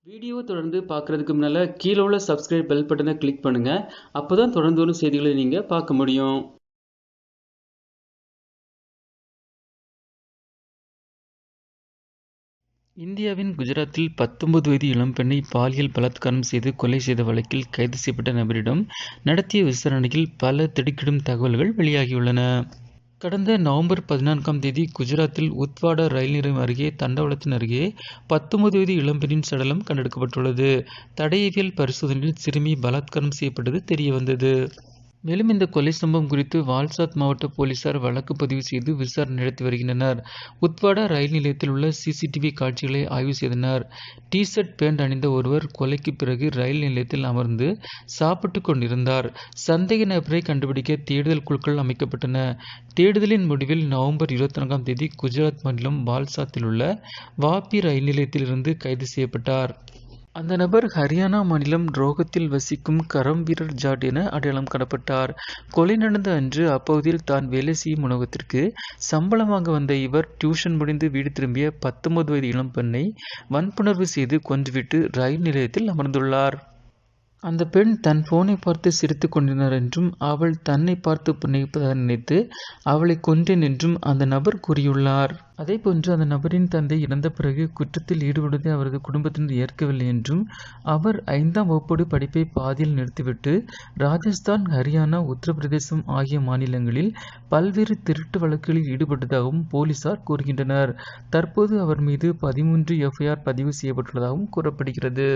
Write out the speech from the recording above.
வீடியோவை தொடர்ந்து பார்க்குறதுக்கு முன்னால் கீழே உள்ள சப்ஸ்கிரைப் பெல் பட்டனை கிளிக் பண்ணுங்கள். அப்போ தான் தொடர்ந்து வரும் செய்திகளை நீங்கள் பார்க்க முடியும். இந்தியாவின் குஜராத்தில் 19 வயது இளம்பெண்ணை பாலியல் பலாத்காரம் செய்து கொலை செய்த வழக்கில் கைது செய்யப்பட்ட நபரிடம் நடத்திய விசாரணையில் பல திடுக்கிடும் தகவல்கள் வெளியாகியுள்ளன. கடந்த நவம்பர் 14ஆம் தேதி குஜராத்தில் உத்வாடா ரயில் நிலையம் அருகே தண்டவாளத்தின் அருகே 19 வயது இளம்பெண்ணின் சடலம் கண்டெடுக்கப்பட்டுள்ளது. தடயவியல் பரிசோதனையில் சிறுமி பலாத்காரம் செய்யப்பட்டது தெரியவந்தது. மேலும் இந்த கொலை சம்பவம் குறித்து வால்சாத் மாவட்ட போலீசார் வழக்கு பதிவு செய்து விசாரணை நடத்தி வருகின்றனர். உத்வாடா ரயில் நிலையத்தில் உள்ள சிசிடிவி காட்சிகளை ஆய்வு செய்தனர். டி-ஷர்ட் பேண்ட் அணிந்த ஒருவர் கொலைக்கு பிறகு ரயில் நிலையத்தில் அமர்ந்து சாப்பிட்டு கொண்டிருந்தார். சந்தேக நபரை கண்டுபிடிக்க தேடுதல் குழுக்கள் அமைக்கப்பட்டன. தேடுதலின் முடிவில் நவம்பர் 24ஆம் தேதி குஜராத் மாநிலம் வால்சாத்தில் உள்ள வாபி ரயில் நிலையத்தில் இருந்து கைது செய்யப்பட்டார். அந்த நபர் ஹரியானா மாநிலம் ரோகத்தில் வசிக்கும் கரம்வீரர் ஜாட் என அடையாளம் காணப்பட்டார். கொலை நடந்த அன்று அப்பகுதியில் தான் வேலை செய்யும் உணவகத்திற்கு சம்பளம் வாங்க வந்த இவர் டியூஷன் முடிந்து வீடு திரும்பிய 19 வயது இளம் பெண்ணை வன்புணர்வு செய்து கொன்றுவிட்டு ரயில் நிலையத்தில் அமர்ந்துள்ளார். அந்த பெண் தன் போனை பார்த்து சிரித்து கொண்டிருந்தார் என்றும் அவள் தன்னை பார்த்து புன்னகைப்பதாக நினைத்து அவளை கொன்றேன் என்றும் அந்த நபர் கூறியுள்ளார். அதேபோன்று அந்த நபரின் தந்தை இறந்த பிறகு குற்றத்தில் ஈடுபடுவதை அவரது குடும்பத்தினர் ஏற்கவில்லை என்றும் அவர் 5ஆம் வகுப்போடு படிப்பை பாதியில் நிறுத்திவிட்டு ராஜஸ்தான், ஹரியானா, உத்தரப்பிரதேசம் ஆகிய மாநிலங்களில் பல்வேறு திருட்டு வழக்குகளில் ஈடுபட்டதாகவும் போலீசார் கூறுகின்றனர். தற்போது அவர் மீது 13 எஃப்ஐஆர் பதிவு செய்யப்பட்டுள்ளதாகவும் கூறப்படுகிறது.